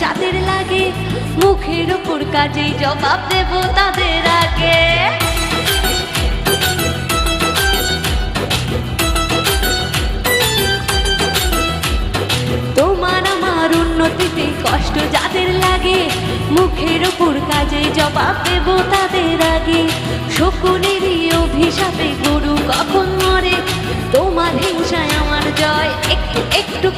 যাদের লাগে, মুখের ওপর কাজেই জবাব দেব তাদের আগে। তোমার আমার উন্নতিতে কষ্ট যাদের লাগে, মুখের ওপর কাজেই জবাব দেব তাদের আগে। শকুনেরই অভিশাপে গরু কখন মরে, তোমার হিংসায় আমার জয় একটু একটু